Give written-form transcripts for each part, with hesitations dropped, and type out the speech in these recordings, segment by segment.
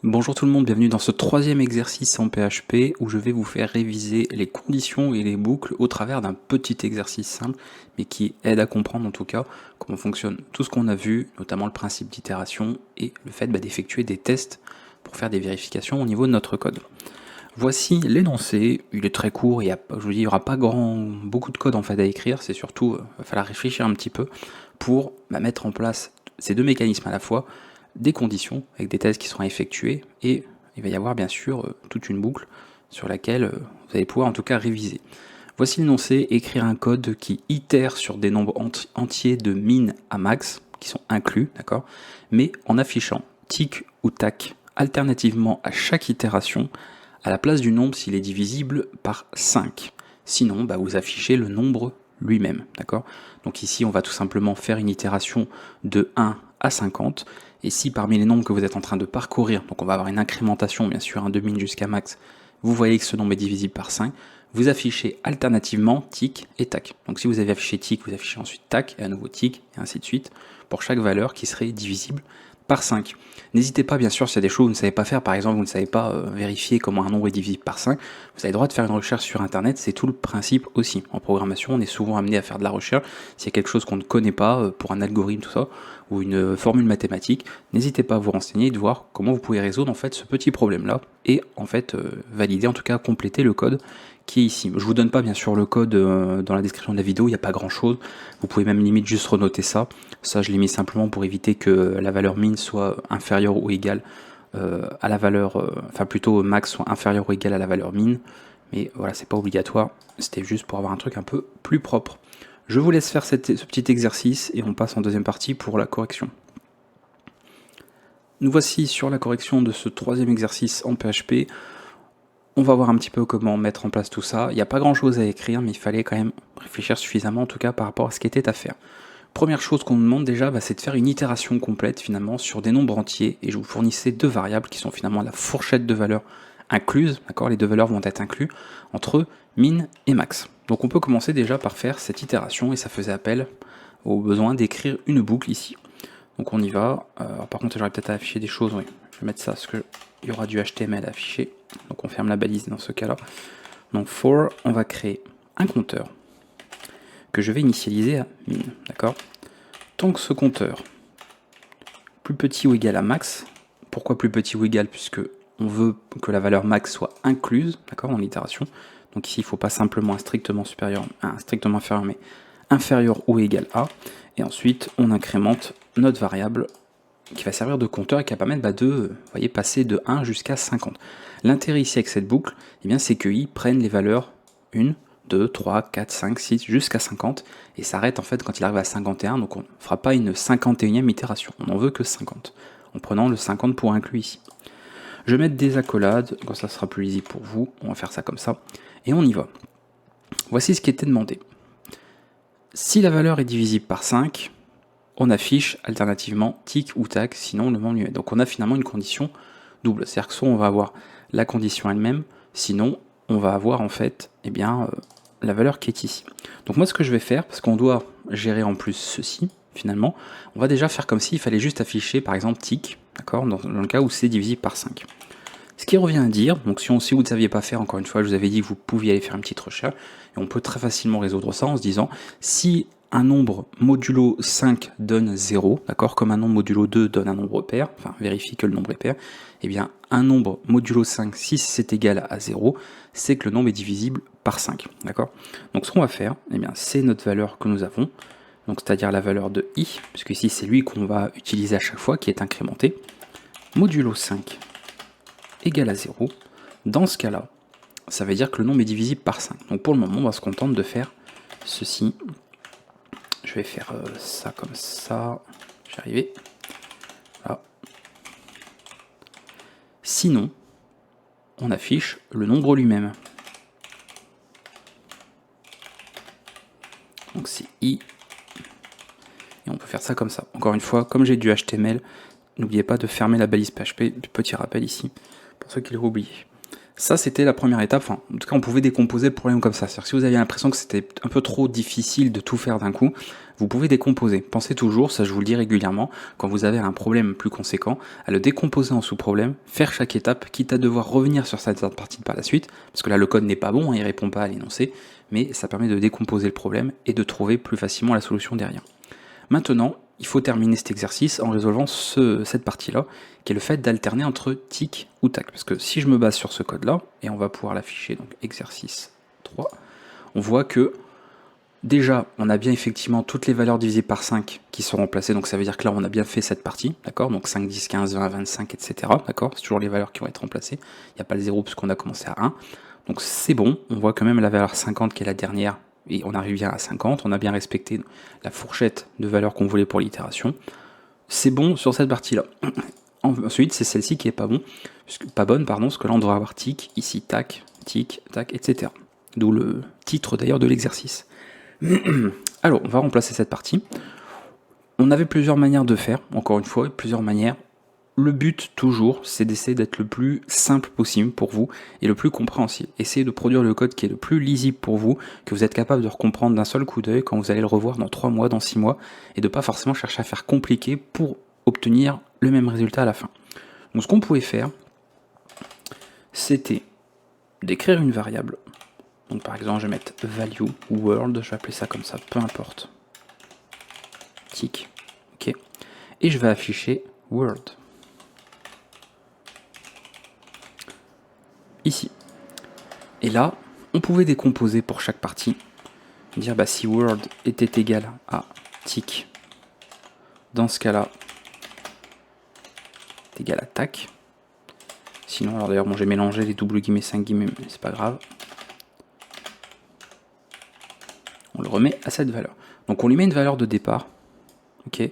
Bonjour tout le monde, bienvenue dans ce troisième exercice en PHP où je vais vous faire réviser les conditions et les boucles au travers d'un petit exercice simple mais qui aide à comprendre en tout cas comment fonctionne tout ce qu'on a vu, notamment le principe d'itération et le fait d'effectuer des tests pour faire des vérifications au niveau de notre code. Voici l'énoncé, il est très court, je vous dis, il n'y aura pas beaucoup de code en fait à écrire, c'est surtout, il va falloir réfléchir un petit peu pour mettre en place ces deux mécanismes à la fois, des conditions avec des tests qui seront effectués et il va y avoir bien sûr toute une boucle sur laquelle vous allez pouvoir en tout cas réviser. Voici l'énoncé, écrire un code qui itère sur des nombres entiers de min à max, qui sont inclus, d'accord, mais en affichant tic ou tac alternativement à chaque itération, à la place du nombre s'il est divisible par 5. Sinon, vous affichez le nombre lui-même, d'accord. Donc ici, on va tout simplement faire une itération de 1 à 50, et si parmi les nombres que vous êtes en train de parcourir, donc on va avoir une incrémentation bien sûr, de min jusqu'à max, vous voyez que ce nombre est divisible par 5, vous affichez alternativement tic et tac. Donc si vous avez affiché tic, vous affichez ensuite tac, et à nouveau tic, et ainsi de suite, pour chaque valeur qui serait divisible par 5. N'hésitez pas, bien sûr, s'il y a des choses que vous ne savez pas faire, par exemple, vous ne savez pas vérifier comment un nombre est divisible par 5, vous avez le droit de faire une recherche sur Internet, c'est tout le principe aussi. En programmation, on est souvent amené à faire de la recherche, s'il y a quelque chose qu'on ne connaît pas, pour un algorithme, tout ça, ou une formule mathématique, n'hésitez pas à vous renseigner et de voir comment vous pouvez résoudre en fait ce petit problème-là, et en fait valider, en tout cas compléter le code qui est ici. Je vous donne pas bien sûr le code dans la description de la vidéo, il n'y a pas grand chose, vous pouvez même limite juste renoter ça, je l'ai mis simplement pour éviter que la valeur min soit inférieure ou égale à la valeur, enfin plutôt max soit inférieur ou égal à la valeur min, mais voilà, c'est pas obligatoire, c'était juste pour avoir un truc un peu plus propre. Je vous laisse faire ce petit exercice et on passe en deuxième partie pour la correction. Nous voici sur la correction de ce troisième exercice en PHP. On va voir un petit peu comment mettre en place tout ça. Il n'y a pas grand chose à écrire, mais il fallait quand même réfléchir suffisamment, en tout cas par rapport à ce qui était à faire. Première chose qu'on nous demande déjà, c'est de faire une itération complète finalement sur des nombres entiers, et je vous fournissais deux variables qui sont finalement la fourchette de valeurs incluses, d'accord, les deux valeurs vont être incluses entre min et max. Donc on peut commencer déjà par faire cette itération, et ça faisait appel au besoin d'écrire une boucle ici. Donc on y va. Par contre j'aurais peut-être à afficher des choses, oui. Je vais mettre ça parce qu'il y aura du HTML à afficher. Donc on ferme la balise dans ce cas-là. Donc for, on va créer un compteur que je vais initialiser à min, d'accord. Tant que ce compteur plus petit ou égal à max, pourquoi plus petit ou égal, puisque on veut que la valeur max soit incluse, d'accord, dans l'itération. Donc ici il ne faut pas simplement un strictement supérieur, un strictement inférieur, mais inférieur ou égal à, et ensuite on incrémente notre variable qui va servir de compteur et qui va permettre de passer de 1 jusqu'à 50. L'intérêt ici avec cette boucle, c'est qu'ils prennent les valeurs 1, 2, 3, 4, 5, 6, jusqu'à 50, et s'arrête en fait quand il arrive à 51, donc on ne fera pas une 51e itération, on n'en veut que 50, en prenant le 50 pour inclus ici. Je vais mettre des accolades, comme ça sera plus lisible pour vous, on va faire ça comme ça, et on y va. Voici ce qui était demandé. Si la valeur est divisible par 5, on affiche alternativement tic ou tac, sinon le nombre lui-même. Donc on a finalement une condition double, c'est-à-dire que soit on va avoir la condition elle-même, sinon on va avoir en fait la valeur qui est ici. Donc moi ce que je vais faire, parce qu'on doit gérer en plus ceci, finalement, on va déjà faire comme s'il fallait juste afficher par exemple tic, d'accord, dans le cas où c'est divisible par 5. Ce qui revient à dire, donc si vous ne saviez pas faire, encore une fois, je vous avais dit que vous pouviez aller faire une petite recherche, et on peut très facilement résoudre ça en se disant, si un nombre modulo 5 donne 0, d'accord, comme un nombre modulo 2 donne un nombre pair, enfin vérifie que le nombre est pair, et bien un nombre modulo 5, si c'est égal à 0, c'est que le nombre est divisible par 5, d'accord. Donc ce qu'on va faire, c'est notre valeur que nous avons, donc c'est-à-dire la valeur de i, puisque ici c'est lui qu'on va utiliser à chaque fois, qui est incrémenté, modulo 5 égale à 0, dans ce cas-là, ça veut dire que le nombre est divisible par 5. Donc pour le moment, on va se contenter de faire ceci. Je vais faire ça comme ça. J'y arrivé. Voilà. Sinon, on affiche le nombre lui-même. Donc c'est i. Et on peut faire ça comme ça. Encore une fois, comme j'ai du HTML, n'oubliez pas de fermer la balise PHP. Petit rappel ici, pour ceux qui l'auraient oublié. Ça, c'était la première étape. Enfin, en tout cas, on pouvait décomposer le problème comme ça. C'est-à-dire que si vous aviez l'impression que c'était un peu trop difficile de tout faire d'un coup, vous pouvez décomposer. Pensez toujours, ça je vous le dis régulièrement, quand vous avez un problème plus conséquent, à le décomposer en sous-problèmes, faire chaque étape, quitte à devoir revenir sur cette partie par la suite, parce que là, le code n'est pas bon, hein, il répond pas à l'énoncé, mais ça permet de décomposer le problème et de trouver plus facilement la solution derrière. Maintenant, il faut terminer cet exercice en résolvant cette partie-là, qui est le fait d'alterner entre tic ou tac. Parce que si je me base sur ce code-là, et on va pouvoir l'afficher, donc exercice 3, on voit que déjà, on a bien effectivement toutes les valeurs divisées par 5 qui sont remplacées, donc ça veut dire que là, on a bien fait cette partie, d'accord? Donc 5, 10, 15, 20, 25, etc., d'accord? C'est toujours les valeurs qui vont être remplacées. Il n'y a pas le 0 puisqu'on a commencé à 1. Donc c'est bon, on voit quand même la valeur 50 qui est la dernière, et on arrive bien à 50, on a bien respecté la fourchette de valeurs qu'on voulait pour l'itération. C'est bon sur cette partie-là. Ensuite, c'est celle-ci qui est pas bonne, parce que là on devrait avoir tic, ici tac, etc. D'où le titre d'ailleurs de l'exercice. Alors, on va remplacer cette partie. On avait plusieurs manières de faire, encore une fois, plusieurs manières. Le but, toujours, c'est d'essayer d'être le plus simple possible pour vous et le plus compréhensible. Essayez de produire le code qui est le plus lisible pour vous, que vous êtes capable de comprendre d'un seul coup d'œil quand vous allez le revoir dans 3 mois, dans 6 mois, et de pas forcément chercher à faire compliqué pour obtenir le même résultat à la fin. Donc ce qu'on pouvait faire, c'était d'écrire une variable. Donc par exemple, je vais mettre value ou world, je vais appeler ça comme ça, peu importe. Tic, ok. Et je vais afficher world. Ici. Et là, on pouvait décomposer pour chaque partie, dire bah, si world était égal à tic, dans ce cas-là, est égal à tac. Sinon, alors d'ailleurs, bon, j'ai mélangé les doubles guillemets, 5 guillemets, mais c'est pas grave. On le remet à cette valeur. Donc on lui met une valeur de départ, ok.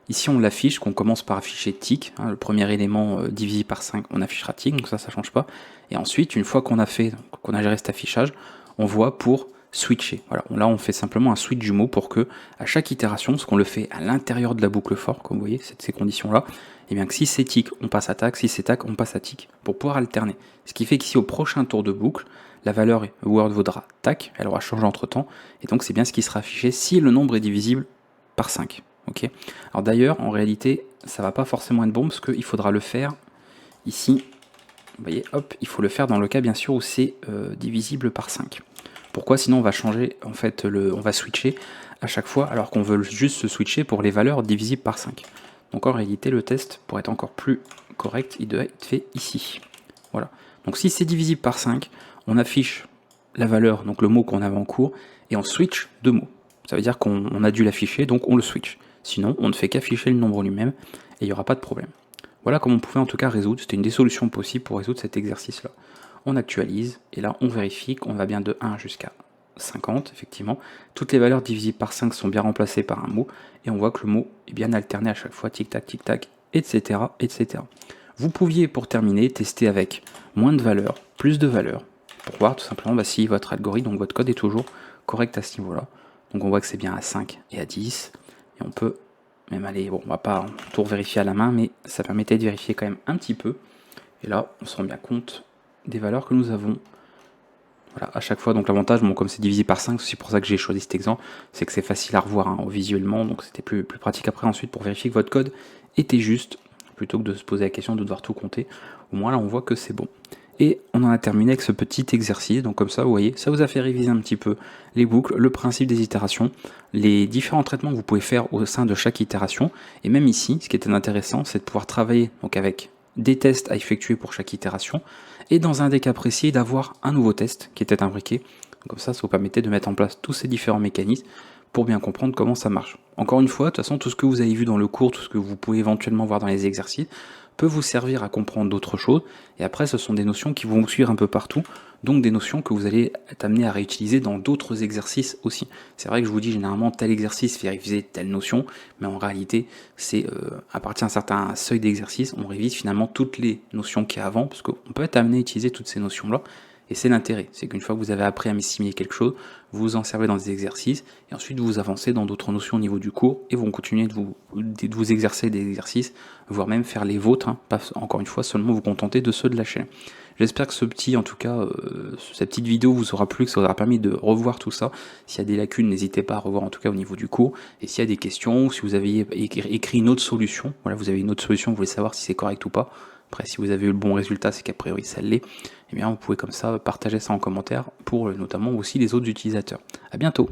Ici, on l'affiche, qu'on commence par afficher tic, hein, le premier élément divisé par 5, on affichera tic, donc ça change pas. Et ensuite, une fois qu'on a géré cet affichage, on voit pour switcher. Voilà, là, on fait simplement un switch du mot pour que, à chaque itération, parce qu'on le fait à l'intérieur de la boucle for, comme vous voyez, ces conditions-là, et bien que si c'est tic, on passe à tac, si c'est tac, on passe à tic, pour pouvoir alterner. Ce qui fait qu'ici, au prochain tour de boucle, la valeur word vaudra tac, elle aura changé entre temps, et donc c'est bien ce qui sera affiché si le nombre est divisible par 5. Ok. Alors d'ailleurs, en réalité, ça va pas forcément être bon parce qu'il faudra le faire ici. Vous voyez, hop, il faut le faire dans le cas bien sûr où c'est divisible par 5. Pourquoi? Sinon on va changer, en fait, on va switcher à chaque fois alors qu'on veut juste se switcher pour les valeurs divisibles par 5. Donc en réalité, le test, pour être encore plus correct, il doit être fait ici. Voilà. Donc si c'est divisible par 5, on affiche la valeur, donc le mot qu'on avait en cours, et on switch deux mots. Ça veut dire qu'on a dû l'afficher, donc on le switch. Sinon, on ne fait qu'afficher le nombre lui-même, et il n'y aura pas de problème. Voilà comment on pouvait en tout cas résoudre, c'était une des solutions possibles pour résoudre cet exercice-là. On actualise, et là on vérifie qu'on va bien de 1 jusqu'à 50, effectivement. Toutes les valeurs divisibles par 5 sont bien remplacées par un mot, et on voit que le mot est bien alterné à chaque fois, tic-tac, etc., etc. Vous pouviez, pour terminer, tester avec moins de valeurs, plus de valeurs, pour voir tout simplement si votre algorithme, donc votre code est toujours correct à ce niveau-là. Donc on voit que c'est bien à 5 et à 10, et on peut même aller, bon on va pas tout vérifier à la main, mais ça permettait de vérifier quand même un petit peu, et là on se rend bien compte des valeurs que nous avons. Voilà, à chaque fois, donc l'avantage, bon, comme c'est divisé par 5, c'est aussi pour ça que j'ai choisi cet exemple, c'est que c'est facile à revoir visuellement, donc c'était plus pratique après ensuite pour vérifier que votre code était juste, plutôt que de se poser la question de devoir tout compter. Au moins là on voit que c'est bon. Et on en a terminé avec ce petit exercice, donc comme ça vous voyez, ça vous a fait réviser un petit peu les boucles, le principe des itérations, les différents traitements que vous pouvez faire au sein de chaque itération, et même ici, ce qui était intéressant, c'est de pouvoir travailler donc avec des tests à effectuer pour chaque itération, et dans un des cas précis, d'avoir un nouveau test qui était imbriqué. Comme ça vous permettait de mettre en place tous ces différents mécanismes pour bien comprendre comment ça marche. Encore une fois, de toute façon, tout ce que vous avez vu dans le cours, tout ce que vous pouvez éventuellement voir dans les exercices, peut vous servir à comprendre d'autres choses, et après ce sont des notions qui vont vous suivre un peu partout, donc des notions que vous allez être amené à réutiliser dans d'autres exercices aussi. C'est vrai que je vous dis généralement tel exercice fait réviser telle notion, mais en réalité c'est à partir d'un certain seuil d'exercice, on révise finalement toutes les notions qu'il y a avant, parce qu'on peut être amené à utiliser toutes ces notions-là, et c'est l'intérêt, c'est qu'une fois que vous avez appris à assimiler quelque chose, vous vous en servez dans des exercices, et ensuite vous avancez dans d'autres notions au niveau du cours, et vous continuez de vous exercer des exercices, voire même faire les vôtres, hein, pas encore une fois seulement vous contenter de ceux de la chaîne. J'espère que en tout cas, cette petite vidéo vous aura plu, que ça vous aura permis de revoir tout ça. S'il y a des lacunes, n'hésitez pas à revoir en tout cas au niveau du cours. Et s'il y a des questions, ou si vous avez écrit une autre solution, voilà, vous avez une autre solution, vous voulez savoir si c'est correct ou pas. Après, si vous avez eu le bon résultat, c'est qu'a priori ça l'est. Eh bien, vous pouvez comme ça partager ça en commentaire pour notamment aussi les autres utilisateurs. À bientôt!